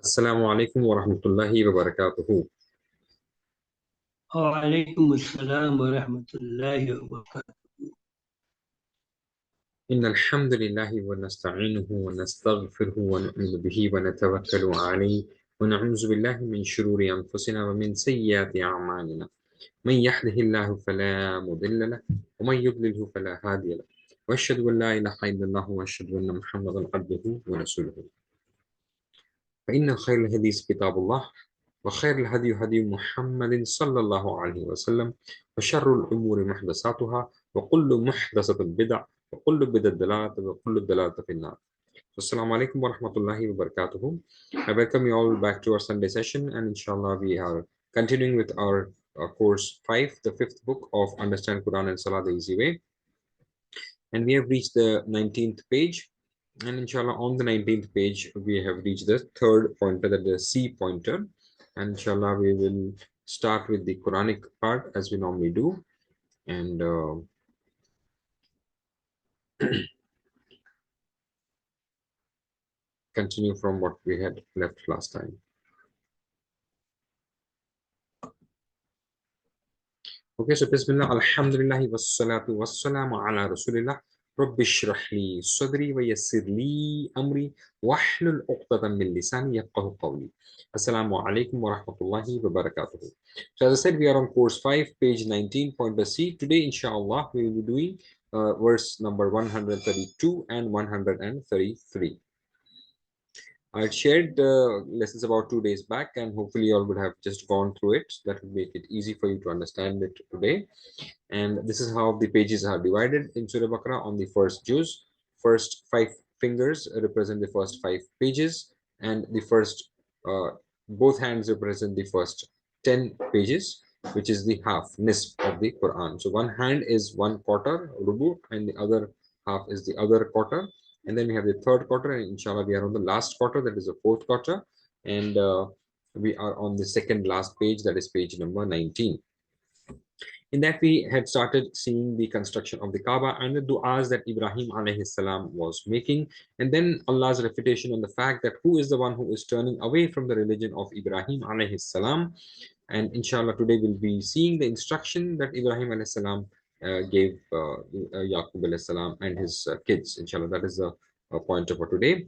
السلام عليكم ورحمة الله وبركاته. وعليكم السلام ورحمة الله وبركاته. إن الحمد لله ونستعينه ونستغفره ونؤمن به ونتوكل عليه ونعوذ بالله من شرور أنفسنا ومن سيئات أعمالنا. من يهده الله فلا مضل له ومن يضلله فلا هادي له وأشهد أن لا إله إلا الله وأشهد أن محمدا عبده ورسوله. فإن خير الحديث كتاب الله وخير الهدي هدي محمد صلى الله عليه وسلم وشر الأمور محدثاتها وكل محدثة بدع وكل بدعة ضلالة وكل ضلالة في النار. Assalamu alaikum wa rahmatullahi wa barakatuhu. I welcome you all back to our Sunday session, and inshallah we are continuing with our course 5, the fifth book of Understand Quran and Salah the Easy Way. And we have reached the 19th page, and inshallah on the 19th page we have reached the third pointer, that the C pointer, and inshallah we will start with the Quranic part as we normally do, and continue from what we had left last time. Okay, so Bismillah, Alhamdulillah, wassalatu wassalamu ala Rasulillah. Rabbi shrah li sadri wa yassir li amri wahlul uqdatan min lisani yafqahu qawli. Assalamu alaikum wa rahmatullahi wa barakatuh. So as I said, we are on course 5, page 19, point C. Today, inshallah, we will be doing verse number 132 and 133. I shared the lessons about 2 days back, and hopefully you all would have just gone through it. That would make it easy for you to understand it today. And this is how the pages are divided in Surah Baqarah on the first juz. First 5 fingers represent the first 5 pages, and the first both hands represent the first 10 pages, which is the half, nisf of the Quran. So one hand is 1/4, rubu, and the other half is the other quarter. And then we have the third quarter, and inshallah we are on the last quarter, that is the fourth quarter, and we are on the second last page, that is page number 19. In that we had started seeing the construction of the Kaaba and the du'as that Ibrahim alayhi salam was making, and then Allah's refutation on the fact that who is the one who is turning away from the religion of Ibrahim alayhi salam. And inshallah today we'll be seeing the instruction that Ibrahim alayhi salam gave Yaqub alayhi salam and his kids. Inshallah, that is the pointer for today.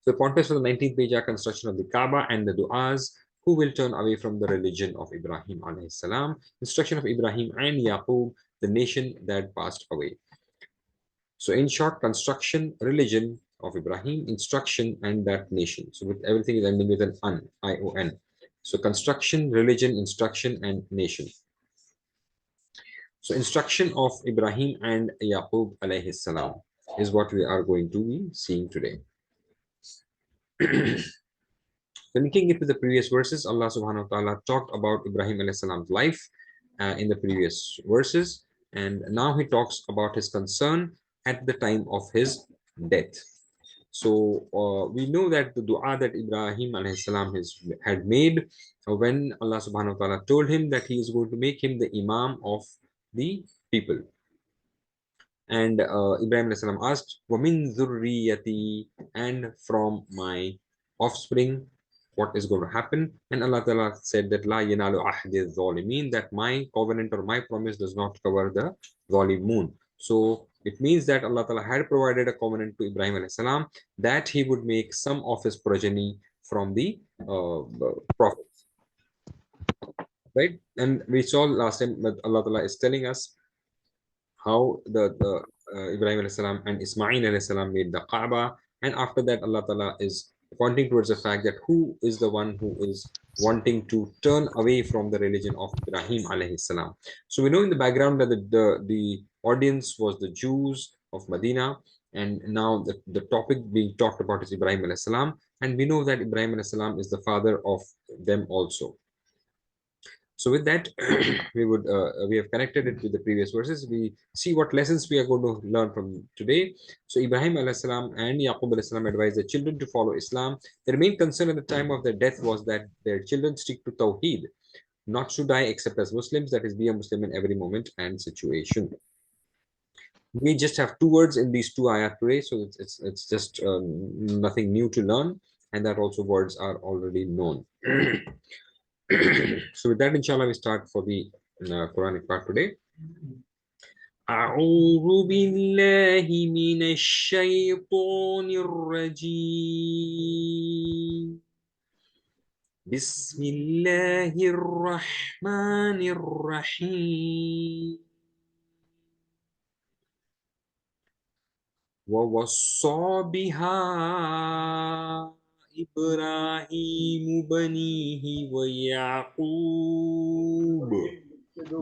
So the pointers for the 19th page are construction of the Kaaba and the du'as, who will turn away from the religion of Ibrahim alayhi salam, instruction of Ibrahim and Yaqub, the nation that passed away. So in short, construction, religion of Ibrahim, instruction, and that nation. So with everything is ending with an un, I-O-N. So construction, religion, instruction, and nation. So instruction of Ibrahim and Yaqub alayhi salam is what we are going to be seeing today. Linking it with the previous verses, Allah subhanahu wa ta'ala talked about Ibrahim alayhi salam's life in the previous verses, and now he talks about his concern at the time of his death. So we know that the dua that Ibrahim alayhi salam had made when Allah subhanahu wa ta'ala told him that he is going to make him the imam of the people. And Ibrahim alayhi salam asked, وَمِن ذُرِّيَّتِي, and from my offspring, what is going to happen? And Allah Ta'ala said that La yanalu ahdi zalimin, that my covenant or my promise does not cover the zalimun. So it means that Allah Ta'ala had provided a covenant to Ibrahim alayhi salam that he would make some of his progeny from the prophets. Right? And we saw last time that Allah Ta'ala is telling us how the Ibrahim alayhi salam and Ismail alayhi salam made the Kaaba, and after that Allah Ta'ala is pointing towards the fact that who is the one who is wanting to turn away from the religion of Ibrahim alayhi salam. So we know in the background that the audience was the Jews of Medina, and now the topic being talked about is Ibrahim alayhi salam, and we know that Ibrahim alayhi salam is the father of them also. So with that, we have connected it with the previous verses. We see what lessons we are going to learn from today. So Ibrahim alayhi salam and Yaqub alayhi salam advised their children to follow Islam. Their main concern at the time of their death was that their children stick to Tawheed, not to die except as Muslims, that is, be a Muslim in every moment and situation. We just have 2 words in these 2 ayat today, so it's just nothing new to learn. and that also words are already known. So with that, inshallah, we start for the Quranic part today. أعوذ بالله من الشيطان الرجيم بسم الله الرحمن الرحيم ووصى بها إبراهيم بنيه ويعقوب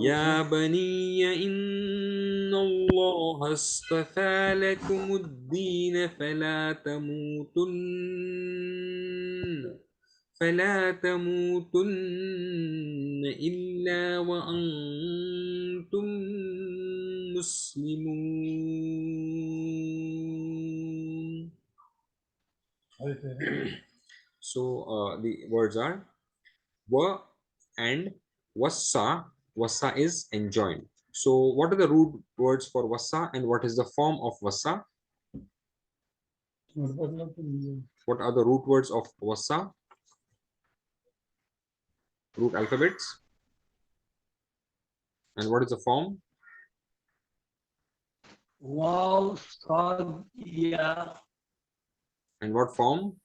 يا بني إن الله اصطفى لكم الدين فلا تموتن إلا وأنتم مسلمون. So the words are wa and wassa. Wassa is enjoined. So what are the root words for wassa and what is the form of wassa? What are the root words of wassa? Root alphabets. And what is the form? Wow, Sad, Ya. And what form?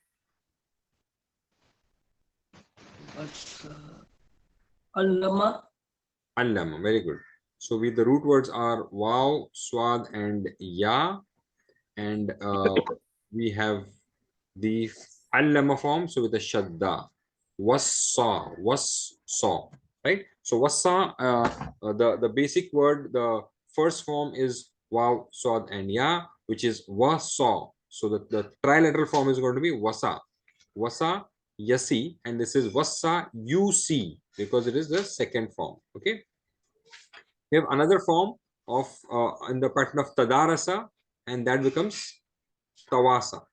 What's Allama? Allama. Very good. So with the root words are waw, swad, and ya, and we have the allama form. So with the shadda, wassa, right? So wassa, the basic word, the first form is waw, swad, and ya, which is wassa. So the trilateral form is going to be wasa, yasi, and this is wassa yusi because it is the second form. Okay. We have another form of in the pattern of tadarasa, and that becomes tawasa.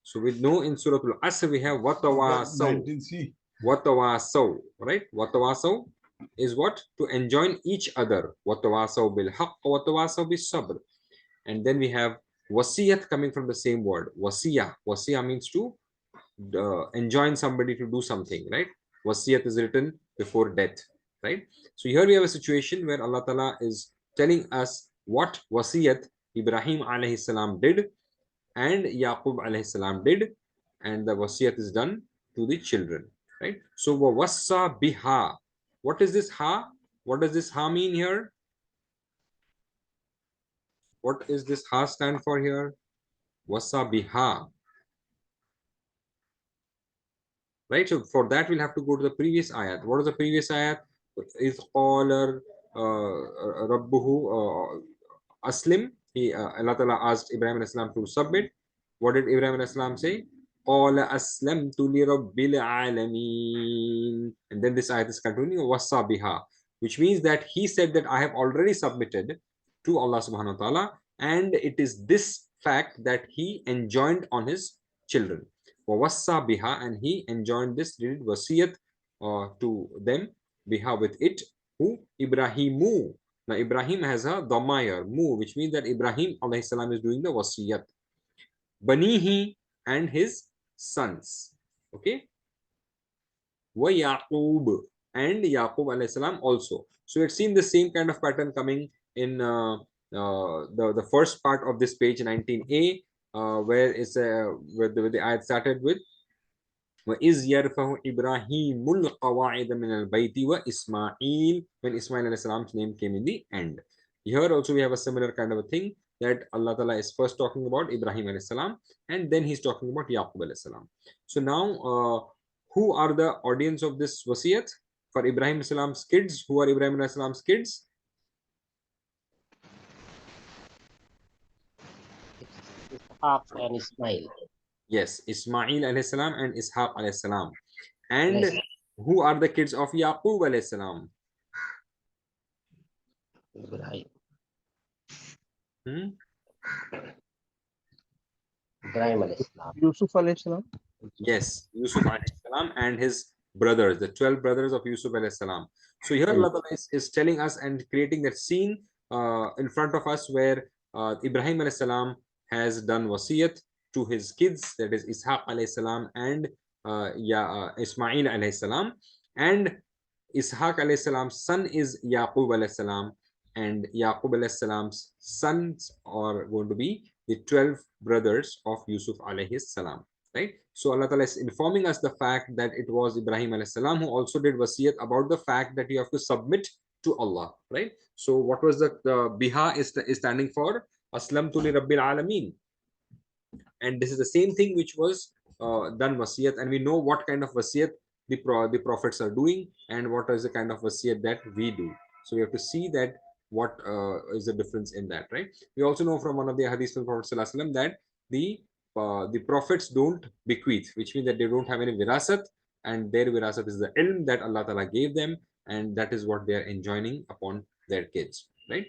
So we know in Surah Al-Asr we have watawasaw. Watawasaw, right? Watawasaw is what? To enjoin each other. Watawasaw bil haqq, watawasaw bis sabr. And then we have wasiyat coming from the same word. Wasiya. Wasiya means to enjoin somebody to do something, right? Wasiyat is written before death, right? So here we have a situation where Allah Ta'ala is telling us what wasiyat Ibrahim alayhi salam did and Yaqub alayhi salam did, and the wasiyat is done to the children, right? So wassa biha. What is this ha? What does this ha mean here? What is this ha stand for here? Wassa biha. Right, so for that we'll have to go to the previous ayat. What is the previous ayat? Is qala rabbuhu aslim. Allah Ta'ala asked Ibrahim alayhi salam to submit. What did Ibrahim alayhi salam say? Qala aslamtu li rabbil alamin. And then this ayat is continuing wassa biha, which means that he said that I have already submitted to Allah subhanahu wa ta'ala, and it is this fact that he enjoined on his children. Wawassa biha, and he enjoined this, did wasiyat to them, biha with it, who? Ibrahimu. Now Ibrahim has a dhamma mu, which means that Ibrahim alayhi salam is doing the wasiyat. Banihi, and his sons. Okay. Wa Yaqub, and Yaqub alayhi salam also. So it's seen the same kind of pattern coming in the first part of this page 19a, where the ayat started with وَإِذْ يَرْفَعُ إِبْرَاهِيمُ الْقَوَاعِدَ مِنَ الْبَيْتِ وَإِسْمَاعِيلُ, when Ismail alayhi salam's name came in the end. Here also we have a similar kind of a thing, that Allah Ta'ala is first talking about Ibrahim alayhi salam, and then he's talking about Yaqub alayhi salam. So now who are the audience of this wasiyat? For Ibrahim alayhi salam's kids, who are Ibrahim alayhi salam's kids? Ishaq and Ismail. Yes, Ismail alayhi salam and Ishaq alayhi salam. And Yes. who are the kids of Yaqub alayhi salam? Ibrahim. Ibrahim alayhi salam. Yusuf alayhi salam. Yes, Yusuf alayhi salam and his brothers, the 12 brothers of Yusuf alayhi salam. So here Allah Ta'ala is telling us and creating that scene in front of us where Ibrahim alayhi salam has done wasiyat to his kids, that is Ishaq alayhi salam and Ismail alayhi salam. And Ishaq alayhi salam's son is Yaqub alayhi salam, and Yaqub alayhi salam's sons are going to be the 12 brothers of Yusuf alayhi salam. Right? So Allah Ta'ala is informing us the fact that it was Ibrahim alayhi salam who also did wasiyat about the fact that you have to submit to Allah. Right? So what was the biha is standing for Aslamtu li Rabbil Alameen. And this is the same thing which was done wasiyat, and we know what kind of wasiyat the prophets are doing and what is the kind of wasiyat that we do. So we have to see that what is the difference in that, right? We also know from one of the hadiths from Prophet ﷺ that the prophets don't bequeath, which means that they don't have any virasat, and their virasat is the ilm that Allah Ta'ala gave them, and that is what they are enjoining upon their kids, right?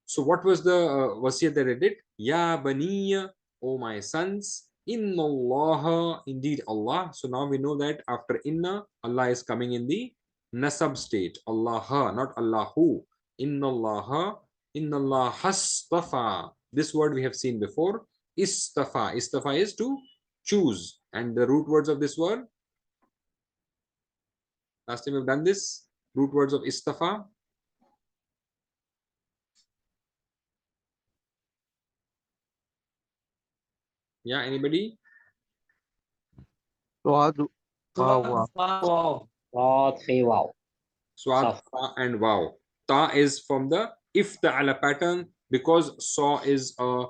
So what was the wasiyat that they did? Ya baniya, O my sons, inna Allah, indeed Allah. So now we know that after inna, Allah is coming in the nasab state. Allah, not Allahu. Inna Allah hastafa. This word we have seen before. Istafa. Istafa is to choose. And the root words of this word? Last time we've done this. Root words of istafa. Yeah, anybody? Swad, Fi, Wow. Swad, ta, and wow. Ta is from the ifta'ala pattern, because saw is a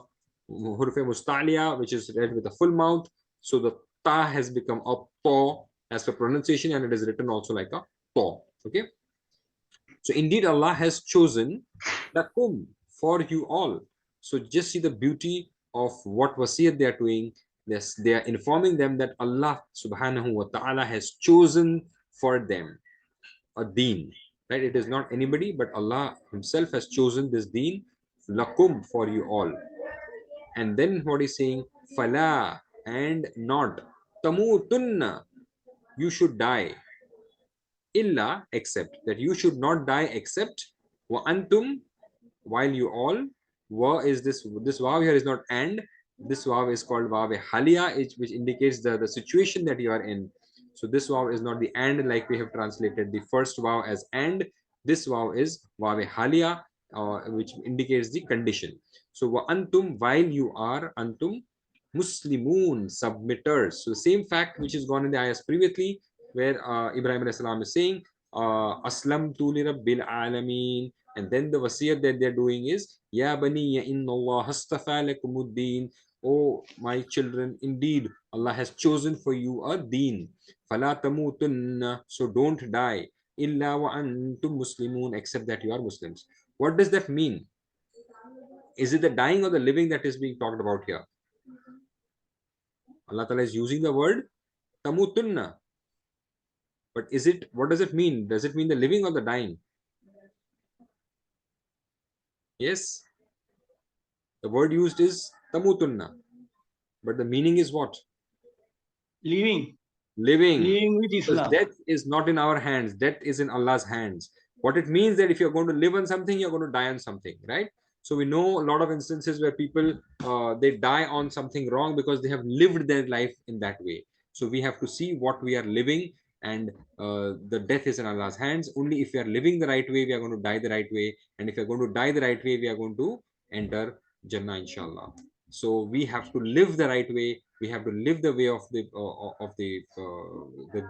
huruf musta'liya, which is read with a full mouth. So the ta has become a to as per pronunciation, and it is written also like a to. Okay. So indeed Allah has chosen lakum, for you all. So just see the beauty of what wasiyat they are doing. Yes, they are informing them that Allah subhanahu wa ta'ala has chosen for them a deen, right? It is not anybody, but Allah himself has chosen this deen lakum, for you all. And then what he's saying, fala, and not tamutunna, you should die, illa, except, that you should not die except wa antum, while you all. Wa is this waw here is not and, this waw is called waw halia, which indicates the situation that you are in. So this waw is not the and like we have translated the first waw as and. This waw is waw halia, which indicates the condition. So wa antum, while you are, antum muslimun, submitters. So the same fact which is gone in the ayahs previously, where Ibrahim alayhi salam is saying aslamtu li rabbil alameen, and then the wasiyat that they're doing is ya bani inna Allah hastafa lakumuddin, oh my children, indeed Allah has chosen for you a deen, fala tamutunna, so don't die, illa wa antum muslimun, except that you are Muslims. What does that mean? Is it the dying or the living that is being talked about here? Allah Ta'ala is using the word tamutunna, but is it, what does it mean? Does it mean the living or the dying? Yes, the word used is tamutunna, but the meaning is what? Living Living. with Because Islam. death is not in our hands, death is in Allah's hands. What it means that if you're going to live on something, you're going to die on something, right? So we know a lot of instances where people they die on something wrong because they have lived their life in that way. So we have to see what we are living, and the death is in Allah's hands. Only if we are living the right way, we are going to die the right way, and if we are going to die the right way, we are going to enter Jannah, inshallah. So we have to live the right way. We have to live the way of the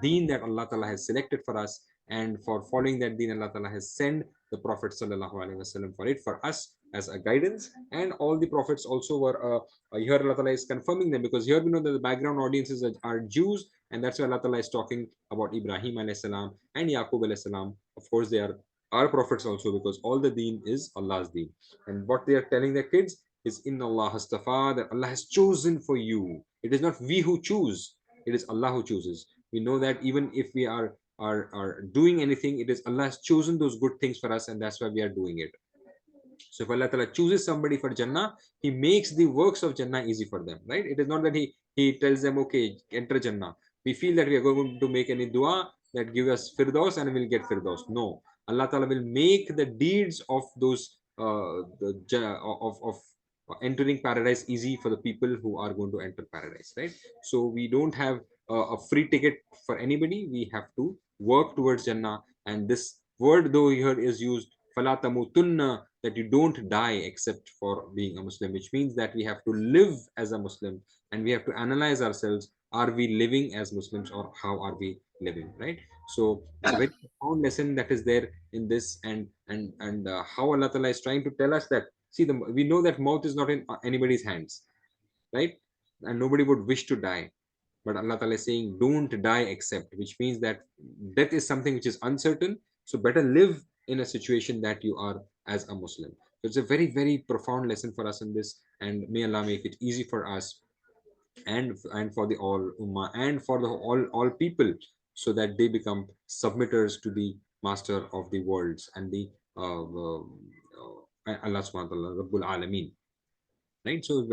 deen that Allah Ta'ala has selected for us, and for following that deen, Allah Ta'ala has sent the Prophet Sallallahu Alaihi Wasallam for it, for us as a guidance. And all the prophets also were here Allah Ta'ala is confirming them, because here we know that the background audiences are Jews, and that's why Allah Ta'ala is talking about Ibrahim alayhi salam and Yaqub alayhi salam. Of course they are our prophets also, because all the deen is Allah's deen. And what they are telling their kids is inna Allah hastafa, that Allah has chosen for you. It is not we who choose, it is Allah who chooses. We know that even if we are doing anything, it is Allah has chosen those good things for us, and that's why we are doing it. So if Allah Ta'ala chooses somebody for Jannah, He makes the works of Jannah easy for them, right? It is not that He tells them, okay, enter Jannah. We feel that we are going to make any dua that give us Firdaus and we'll get Firdaus. No, Allah Ta'ala will make the deeds of those entering paradise easy for the people who are going to enter paradise, right? So we don't have a free ticket for anybody. We have to work towards Jannah. And this word though here is used, fala tamutunna, that you don't die except for being a Muslim, which means that we have to live as a Muslim, and we have to analyze ourselves. Are we living as Muslims, or how are we living, right? So it's a very profound lesson that is there in this. And how Allah Ta'ala is trying to tell us that, see, we know that mouth is not in anybody's hands, right? And nobody would wish to die. But Allah Ta'ala is saying, don't die except, which means that death is something which is uncertain. So better live in a situation that you are as a Muslim. So it's a very, very profound lesson for us in this. And may Allah make it easy for us, and for the all ummah, and for the all people, so that they become submitters to the master of the worlds, and the Allah subhanahu wa ta'ala, Rabbul Alameen. Right? So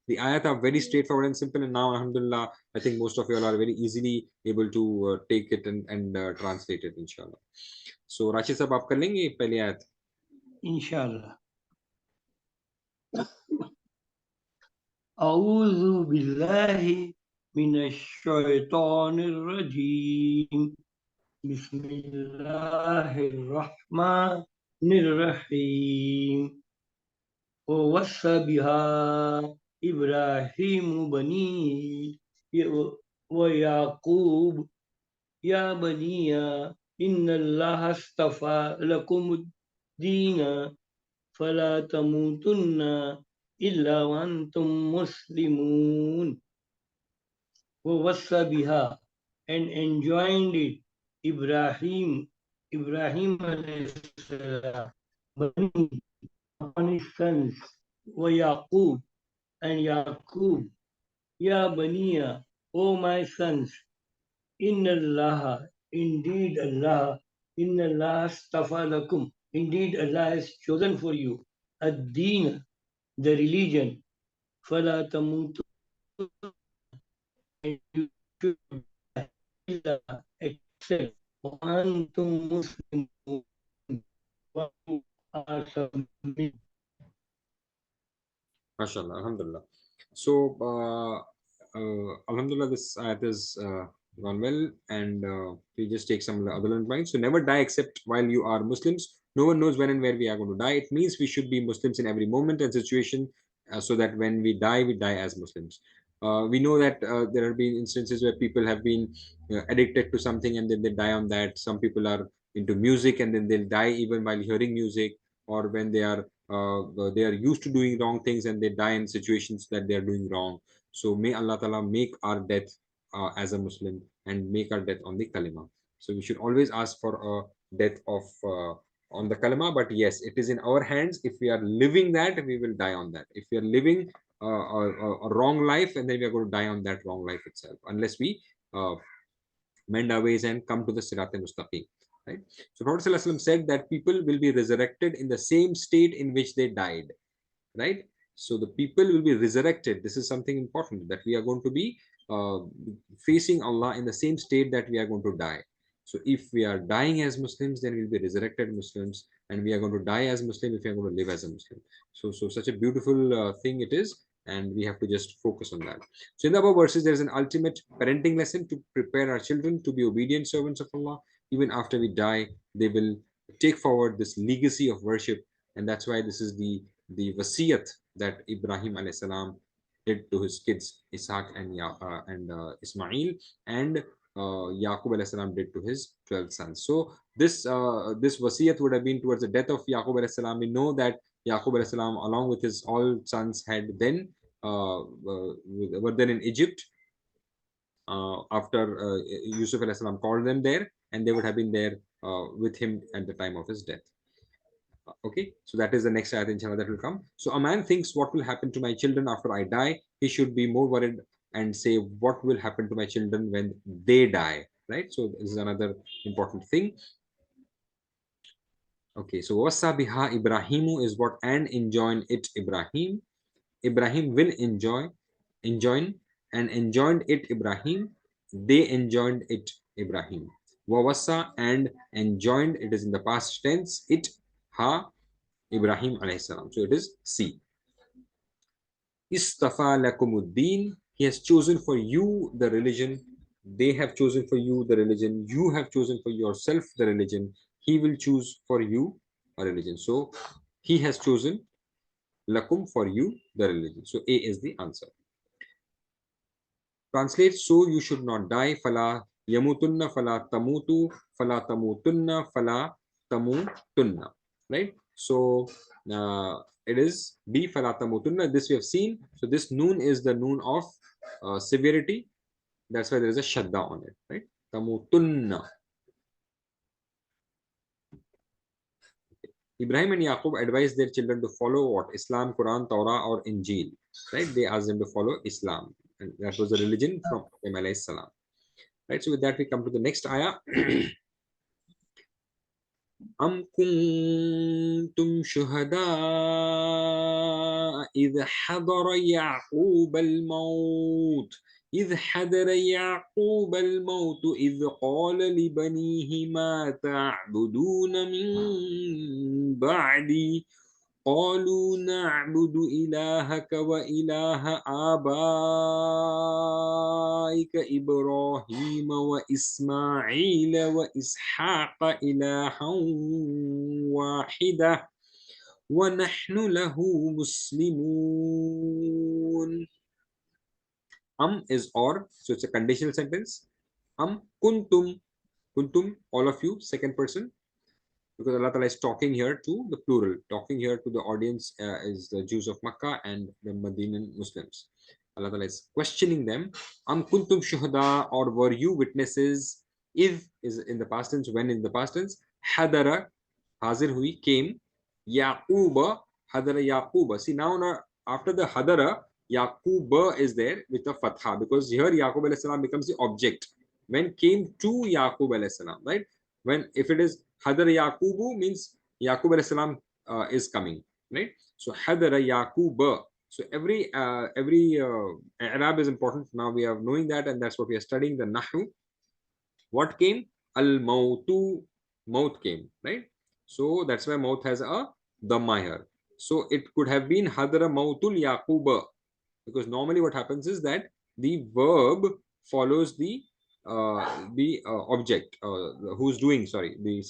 the ayat are very straightforward and simple, and now alhamdulillah I think most of you all are very easily able to take it and translate it, inshallah. So Rashid sahab, aap kar lenge pehle ayat? Inshallah. أعوذ بالله من الشيطان الرجيم بسم الله الرحمن الرحيم ووصى بها إبراهيم بنيه ويعقوب يا بني إن الله اصطفى لكم الدين فلا تموتن إلا وأنتم مسلمون ووصى بها, and enjoined it, Ibrahim alayhi salam, upon his sons, Yaqub, and Yaqub, Ya Baniya, O my sons, Inna Allah, indeed Allah, Inna Allah astafa lakum, indeed Allah has chosen for you, ad-deen, the religion, fala tamutu, and you should die illa except antum muslimun, who are submitted. MashaAllah, alhamdulillah. So alhamdulillah, this ayat is gone well, and we just take some other learned points. So never die except while you are Muslims. No one knows when and where we are going to die. It means we should be Muslims in every moment and situation, so that when we die as Muslims. We know that there have been instances where people have been addicted to something, and then they die on that. Some people are into music, and then they'll die even while hearing music, or when they are used to doing wrong things, and they die in situations that they are doing wrong. So may Allah Ta'ala make our death as a Muslim, and make our death on the kalima. So we should always ask for a death of on the kalima. But yes, it is in our hands. If we are living that, we will die on that. If we are living a wrong life, and then we are going to die on that wrong life itself, unless we mend our ways and come to the Sirat al-Mustaqim. Right? So Prophet ﷺ said that people will be resurrected in the same state in which they died. Right? So the people will be resurrected. This is something important, that we are going to be facing Allah in the same state that we are going to die. So if we are dying as Muslims, then we'll be resurrected Muslims, and we are going to die as Muslim if we are going to live as a Muslim. So such a beautiful thing it is, and we have to just focus on that. So in the above verses, there is an ultimate parenting lesson to prepare our children to be obedient servants of Allah. Even after we die, they will take forward this legacy of worship, and that's why this is the wasiyat that Ibrahim alayhi salam did to his kids Ishaq and Ismail, and Yaqub alayhi salam did to his 12 sons. So this wasiyat would have been towards the death of Yaqub alayhi salam. We know that Yaqub alayhi salam, along with his all sons, had then were then in Egypt after Yusuf alayhi salam called them there, and they would have been there with him at the time of his death. Okay, so that is the next ayat inshallah that will come. So a man thinks, what will happen to my children after I die? He should be more worried and say, what will happen to my children when they die, right? So this is another important thing. Okay, so wasa biha Ibrahimu is what, and enjoin it Ibrahim. Ibrahim will enjoin, and enjoined it Ibrahim. They enjoined it Ibrahim. Wawasa, and enjoined, it is in the past tense, it ha Ibrahim alayhi salam. So it is C. Istafa lakumuddin. He has chosen for you the religion. They have chosen for you the religion. You have chosen for yourself the religion. He will choose for you a religion. So he has chosen lakum for you the religion. So A is the answer. Translate, so you should not die. Fala yamutunna fala tamutu fala tamutunna fala tamutunna. Right? So it is B fala tamutunna. This we have seen. So this noon is the noon of severity. That's why there is a shadda on it. Right? Tamutunna. Ibrahim and Yaqub advised their children to follow what? Islam, Quran, Torah, or Injil. Right? They asked them to follow Islam. And that was the religion from Ibrahim alayhi salam. Right? So with that we come to the next ayah. أم كنتم شهداء إذ حضر يعقوب الموت إذ قال لبنيه ما تعبدون من بعدي قالوا نعبد إلهك وإله آبائك إبراهيم وإسماعيل وإسحاق إلها واحدة ونحن له مسلمون. Is or, so it's a conditional sentence. Kuntum, all of you, second person, because Allah Ta'ala is talking here to the plural, talking here to the audience is the Jews of Makkah and the Medinan Muslims. Allah Ta'ala is questioning them. Kuntum shuhada, or were you witnesses? If is in the past tense, when in the past tense, hadara, hazir hui, came, Yaquba, hadara Yaquba. See now after the hadara, Yaquba is there with a fatha, because here Yaqub alayhi salam becomes the object. When came to Yaqub alayhi salam, right? When if it is Hadar Yaqubu means Yaqub alayhi salam is coming, right? So Hadar Yaquba. So every Arab is important. Now we are knowing that, and that's what we are studying the Nahu. What came? Al Mautu, Maut came, right? So that's why Maut has a Dhamma here. So it could have been Hadara Mautul Yaquba, because normally what happens is that the verb follows the object who's doing, sorry, the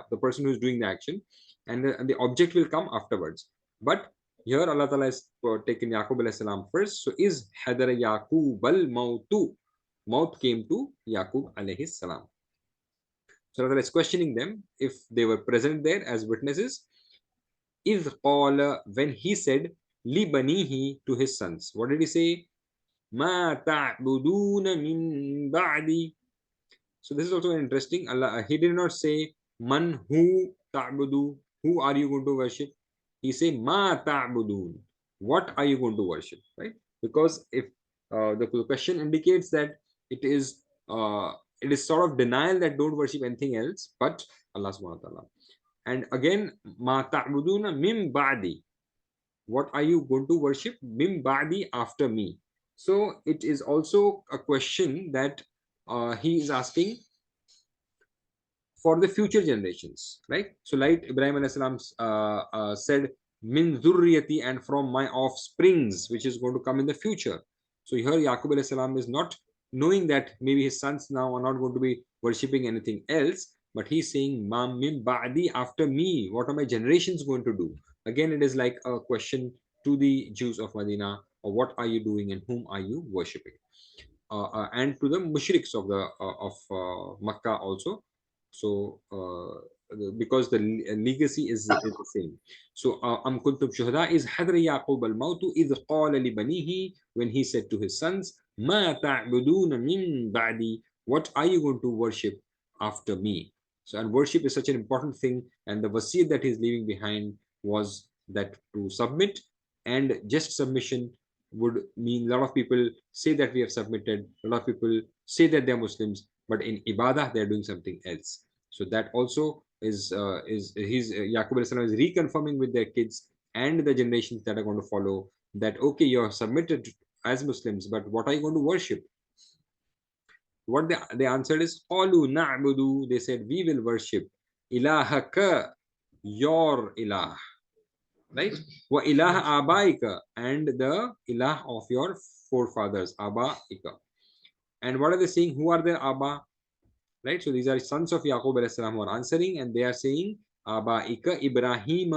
the person who's doing the action, and the object will come afterwards. But here Allah Ta'ala has taken Yaqub alayhi salam first. So is hadara Yaqub al mautu, maut came to Yaqub alayhi salam. So Allah Ta'ala is questioning them if they were present there as witnesses. Iz qala, when he said, li banihi, to his sons. What did he say? Ma ta'buduna min ba'di. So this is also interesting. Allah, he did not say man who ta'budu, who are you going to worship? He say ma ta'budun, what are you going to worship, right? Because if the question indicates that it is sort of denial that don't worship anything else but Allah subhanahu wa ta'ala. And again, ma ta'buduna min ba'di, what are you going to worship? Min ba'di, after me. So it is also a question that he is asking for the future generations, right? So like Ibrahim alayhi salam said, min zurriyati, and from my offsprings, which is going to come in the future. So here Yaqub alayhi salam is not knowing that maybe his sons now are not going to be worshipping anything else, but he's saying ma min ba'di, after me, what are my generations going to do? Again, it is like a question to the Jews of Medina, or what are you doing and whom are you worshipping? And to the mushriks of the Makkah also. So because the legacy is the same. So am kuntum shuhada is hadra Yaqub al mautu idh qala li banihi, when he said to his sons, ma ta'buduna min ba'di, what are you going to worship after me? So, and worship is such an important thing, and the wasiyat that he's leaving behind was that to submit, and just submission would mean a lot of people say that we have submitted, a lot of people say that they're Muslims, but in ibadah they're doing something else. So that also is Yaqub alayhi salam is reconfirming with their kids and the generations that are going to follow that okay, you're submitted as Muslims, but what are you going to worship? What they answered is qalu na'budu, they said we will worship ilahaka, your ilah. right? Wa ilaha abaika, and the ilah of your forefathers, abaika. And what are they saying? Who are their Abba? Right? So these are sons of Yaqub alayhi salam who are answering, and they are saying Abaika Ibrahim,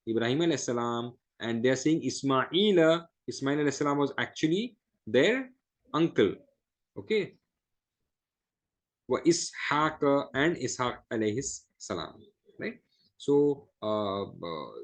Ibrahim alayhi salam, and they are saying Ismail. Ismail alayhi salam was actually their uncle. Okay. Wa Ishaq, and Ishaq alayhi salam. Right? So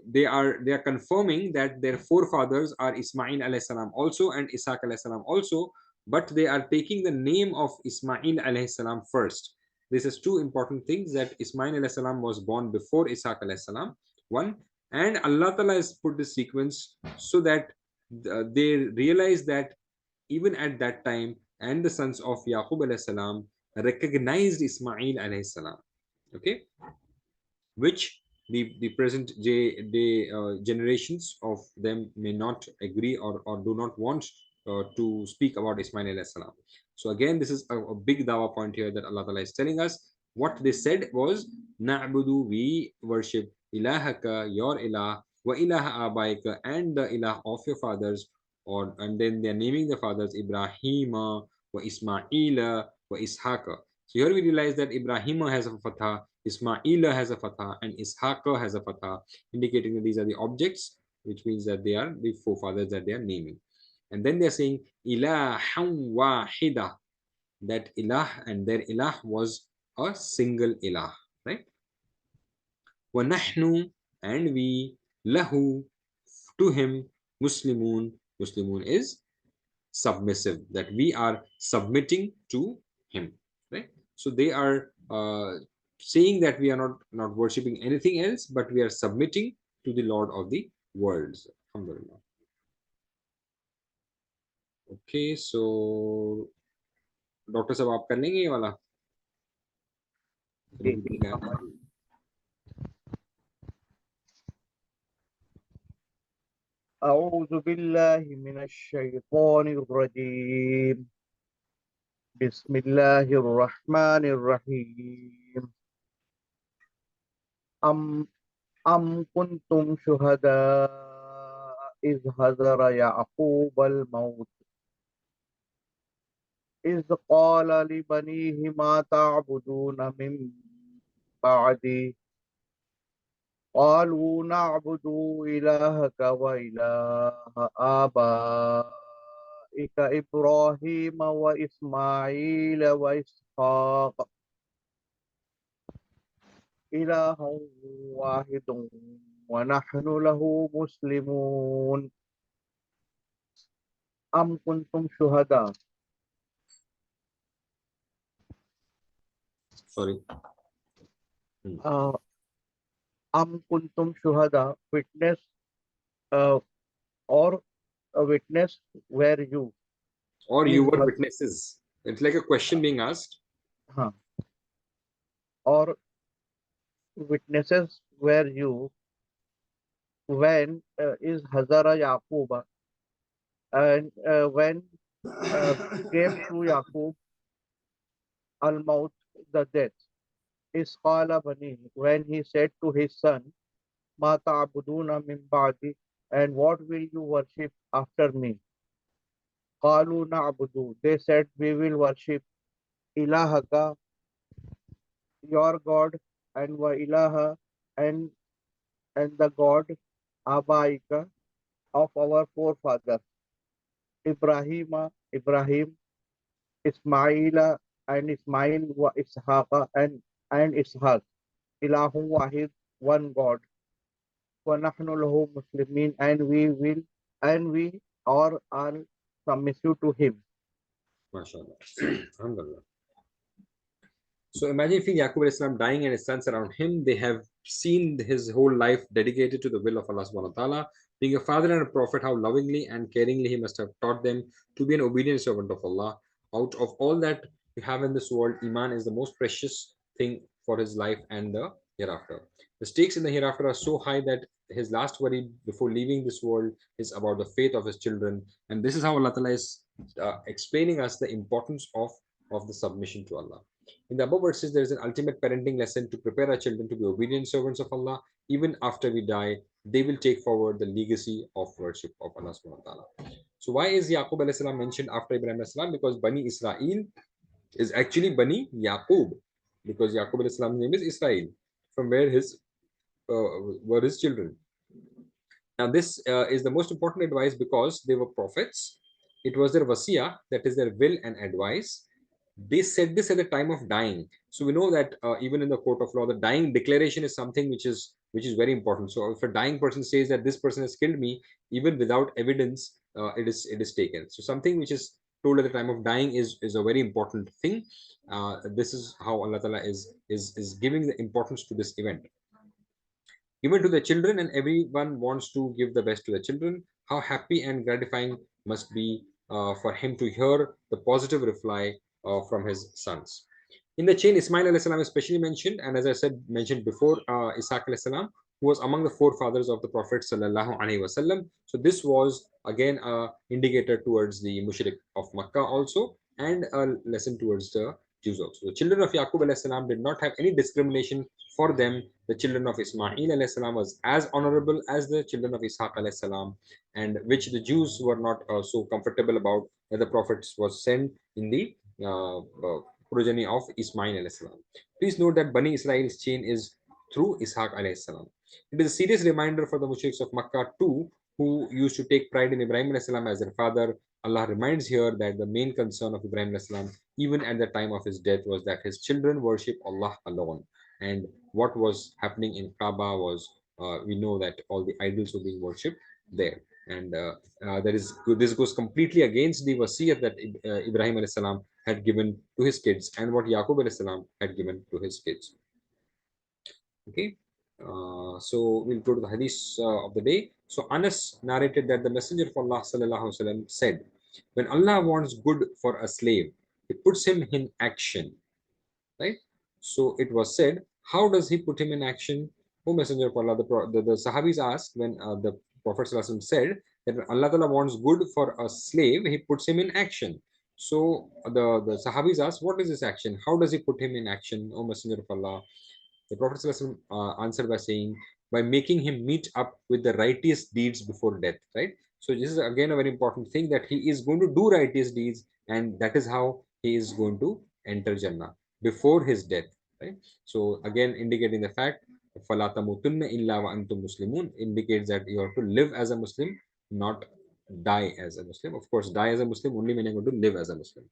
they are confirming that their forefathers are Ismail alayhi salam also and Ishaq alayhi salam also, but they are taking the name of Ismail alayhi salam first. This is two important things, that Ismail alayhi salam was born before Ishaq alayhi salam, one, and Allah Ta'ala has put this sequence so that they realize that even at that time, and the sons of Yaqub alayhi salam recognized Ismail alayhi salam, okay, which the present day generations of them may not agree, or do not want to speak about Ismail alayhi salam. So again, this is a big dawa point here, that Allah Ta'ala is telling us what they said was, Na'budu, we worship, ilahaka, your ilah, wa ilaha abaika, and the ilah of your fathers, and then they are naming the fathers Ibrahima, wa Ismaila, wa Ishaqa. So here we realize that Ibrahima has a fatha, Ismaila has a fatha, and Ishaqa has a fatha, indicating that these are the objects, which means that they are the forefathers that they are naming. And then they are saying ilaham wahida, that ilah and their ilah was a single ilah, right? Wa nahnu, and we, lahu, to him, muslimun. Muslimun is submissive, that we are submitting to him, right? So they are saying that we are not worshipping anything else, but we are submitting to the Lord of the worlds. Alhamdulillah. Okay, so doctor साहब आप कर लेंगे ये वाला? أعوذ بالله من الشيطان الرجيم بسم الله الرحمن الرحيم أم كنتم شهداء إذ حضر يعقوب الموت إذ قال لبنيه ما تعبدون من بعدي قالوا نعبد إلهك وإله آبائك إبراهيم وإسماعيل وإسحاق إله واحد ونحن له مسلمون أم كنتم شهداء. Sorry. Am kuntum shuhada, witness, or a witness were you? Or you were witnesses. It's like a question being asked. Or witnesses were you when is Hazara Yaquba, and when came to Yaqub al-Maut, the death. Isqala bani, when he said to his son, Ma ta'buduna min ba'di, and what will you worship after me? Qalu na'budu, they said, we will worship ilahaka, your God, and wa ilaha, and the God abaika, of our forefathers, Ibrahima, Ibrahim, Ismaila, and Ismail, wa Ishaqa, and Ishaq, ilahun wahid, one God, wa nahnu lahu muslimin, and we are all submissive to him. MashaAllah. Alhamdulillah. So imagine if Yaqub alayhi salam dying and his sons around him, they have seen his whole life dedicated to the will of Allah subhanahu wa ta'ala. Being a father and a prophet, how lovingly and caringly he must have taught them to be an obedient servant of Allah. Out of all that you have in this world, Iman is the most precious thing for his life and the hereafter. The stakes in the hereafter are so high that his last worry before leaving this world is about the faith of his children. And this is how Allah Ta'ala is explaining us the importance of the submission to Allah. In the above verses, there is an ultimate parenting lesson to prepare our children to be obedient servants of Allah. Even after we die, they will take forward the legacy of worship of Allah subhanahu wa ta'ala. So why is Yaqub alayhi salam mentioned after Ibrahim alayhi salam? Because Bani Israel is actually Bani Yaqub, because Yaqub alayhi salam's name is Israel, from where were his children. Now this is the most important advice because they were prophets. It was their wasiyah, that is their will and advice. They said this at the time of dying. So we know that even in the court of law, the dying declaration is something which is very important. So if a dying person says that this person has killed me, even without evidence, it is taken. So something which is told at the time of dying is a very important thing. This is how Allah Ta'ala is giving the importance to this event. Given to the children, and everyone wants to give the best to the children. How happy and gratifying must be for him to hear the positive reply from his sons. In the chain, Ismail alayhi salam is specially mentioned, and as I mentioned before, Ishaq alayhi salam, who was among the forefathers of the Prophet sallallahu alaihi wasallam. So this was again a indicator towards the mushrik of Makkah also, and a lesson towards the Jews also. The children of Yaqub alayhi salam did not have any discrimination for them. The children of Ismail alayhi salam was as honorable as the children of Ishaq alayhi salam, and which the Jews were not so comfortable about, that the Prophet was sent in the progeny of Ismail alayhi salam. Please note that Bani Israel's chain is through Ishaq alayhi salam. It is a serious reminder for the mushriks of Makkah too, who used to take pride in Ibrahim alayhi salam as their father. Allah reminds here that the main concern of Ibrahim alayhi salam, even at the time of his death, was that his children worship Allah alone. And what was happening in Kaaba was, we know that all the idols were being worshipped there. And this goes completely against the wasiyah that Ibrahim alayhi salam had given to his kids, and what Yaqub alayhi salam had given to his kids. Okay, so we'll go to the hadith of the day. So Anas narrated that the Messenger of Allah sallallahu alaihi wasallam said, when Allah wants good for a slave, He puts him in action. Right? So it was said, how does He put him in action? O Messenger of Allah, the Sahabis asked when the Prophet sallallahu alaihi wasallam said that when Allah Ta'ala wants good for a slave, He puts him in action. So the Sahabis asked, what is this action? How does He put him in action, O Messenger of Allah? The Prophet answered by saying, by making him meet up with the righteous deeds before death, right? So this is again a very important thing, that he is going to do righteous deeds, and that is how he is going to enter Jannah before his death, right? So again, indicating the fact, فَلَا تَمُوتُنَّ إِلَّا وَأَنْتُمْ مُسْلِمُونَ, indicates that you have to live as a Muslim, not die as a Muslim. Of course, die as a Muslim only when you're going to live as a Muslim.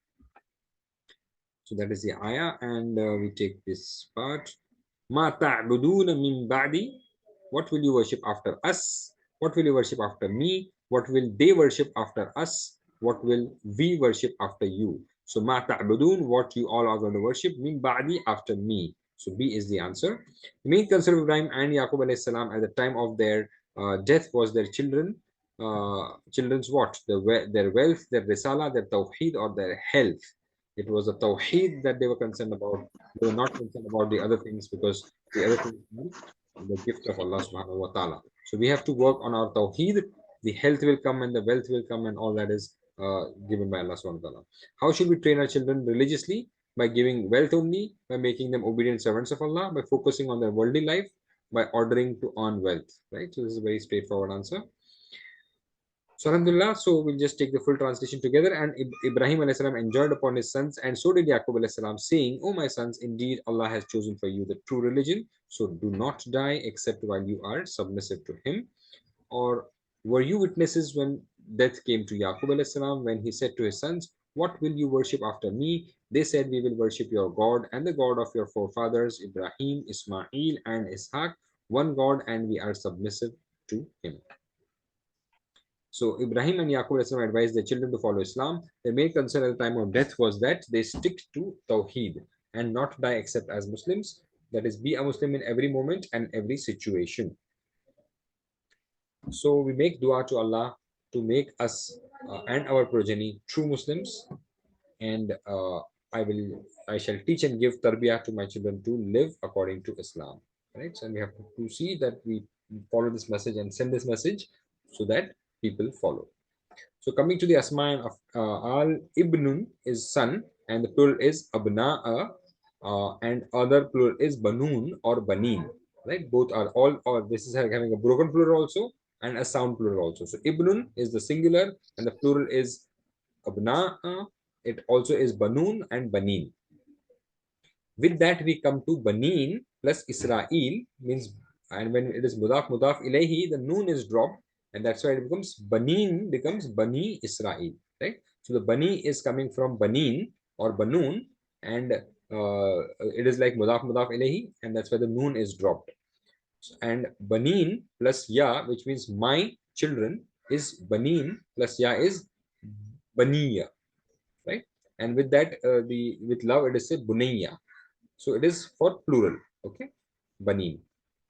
So that is the ayah, and we take this part. Ma ta'buduna min ba'di, what will you worship after us? What will you worship after me? What will they worship after us? What will we worship after you? So ma ta'budun, what you all are going to worship, min ba'di, after me. So B is the answer. The main concern of Ibrahim and Yaqub alayhi salam at the time of their death was their children. Children's what? Their wealth, their risala, their tawheed, or their health. It was the tawheed that they were concerned about. They were not concerned about the other things, because the other things are the gift of Allah subhanahu wa ta'ala. So we have to work on our tawheed. The health will come and the wealth will come, and all that is given by Allah subhanahu wa ta'ala. How should we train our children religiously? By giving wealth only, by making them obedient servants of Allah, by focusing on their worldly life, by ordering to earn wealth. Right? So this is a very straightforward answer. So Alhamdulillah, so we'll just take the full translation together. And Ibrahim alayhi salam enjoyed upon his sons, and so did Yaqub alayhi salam, saying, O my sons, indeed Allah has chosen for you the true religion, so do not die except while you are submissive to him. Or were you witnesses when death came to Yaqub alayhi salam, when he said to his sons, what will you worship after me? They said, we will worship your God and the God of your forefathers, Ibrahim, Ismail, and Ishaq, one God, and we are submissive to him. So Ibrahim and Yaqub advised their children to follow Islam. Their main concern at the time of death was that they stick to Tawheed and not die except as Muslims. That is, be a Muslim in every moment and every situation. So we make dua to Allah to make us and our progeny true Muslims. And I shall teach and give tarbiyah to my children to live according to Islam. Right? So we have to see that we follow this message and send this message so that people follow. So coming to the asma of al ibnun is son, and the plural is abna'a. and other plural is banun or banin, right? Both are all, or this is having a broken plural also and a sound plural also. So ibnun is the singular and the plural is abna'a. It also is banun and banin. With that we come to banin plus Israel means, and when it is mudaf ilayhi, the noon is dropped, and that's why it becomes banin, becomes bani Israel, right? So the bani is coming from banin or banun, and it is like mudaf ilayhi, and that's why the noon is dropped. And banin plus ya, which means my children, is banin plus ya is baniya, right? And with that, the with love it is say bunayya. So it is for plural. Okay, banin.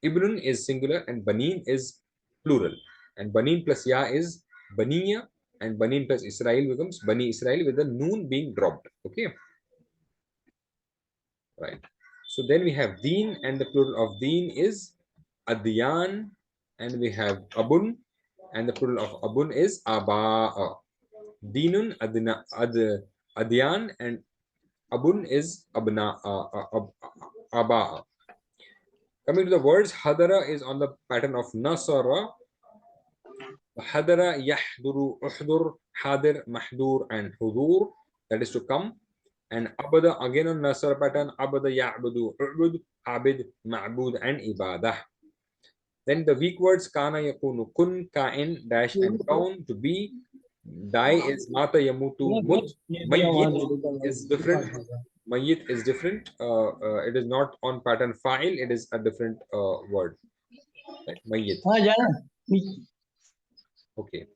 Ibnun is singular and banin is plural. And banin plus ya is baniya, and banin plus Israel becomes bani Israel with the noon being dropped. Okay, right. So then we have deen, and the plural of deen is adyan, and we have abun, and the plural of abun is aba'a. Dinun adyan, and abun is abna aba'a. Coming to the words, hadara is on the pattern of nasara. Hadara, yahduru, uhdur, hadir, mahdur, and hudur. That is to come. And abada again on nasara pattern. Abada, ya'budu, ubud, abid, ma'bud, and ibadah. Then the weak words kana, yakunu, kun, kain, dash, and kaun to be. Die is mata, yamutu, mut. Mayyit is different. Mayyit is different. It is not on pattern fa'il. It is a different word. Right? Mayyit. Okay.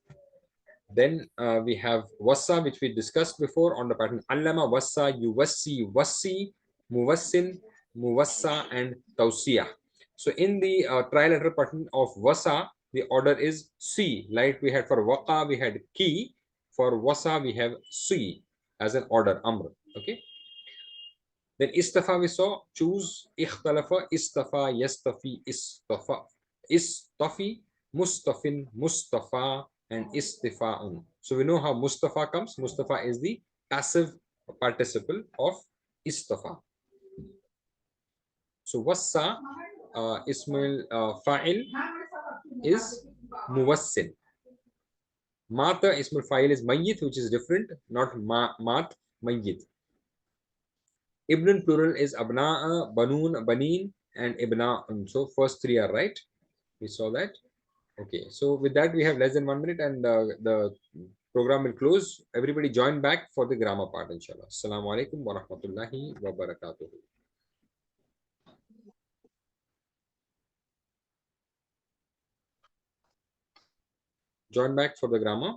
Then we have wassa, which we discussed before on the pattern allama, wassa, yuwassi, wassi, muwassin, muwassa, and tawsiyah. So in the trilateral pattern of wassa, the order is C. Like we had for waqa, we had ki. For wassa, we have C as an order, amr. Okay. Then istafa we saw, choose, ikhtalafa, istafa, yastafi, istafa, istafi, mustafin, mustafa, and istifa'un. So we know how mustafa comes. Mustafa is the passive participle of istafa. So wassa, ismul fa'il is muwassin. Mata, ismul fa'il is mayyit, which is different, not mat, mayyit. Ibn plural is abna'a, banun, banin, and ibna'un. So first three are right. We saw that. Okay. So with that, we have less than 1 minute, and the program will close. Everybody join back for the grammar part, inshallah. Assalamu alaikum wa rahmatullahi wa barakatuh. Join back for the grammar.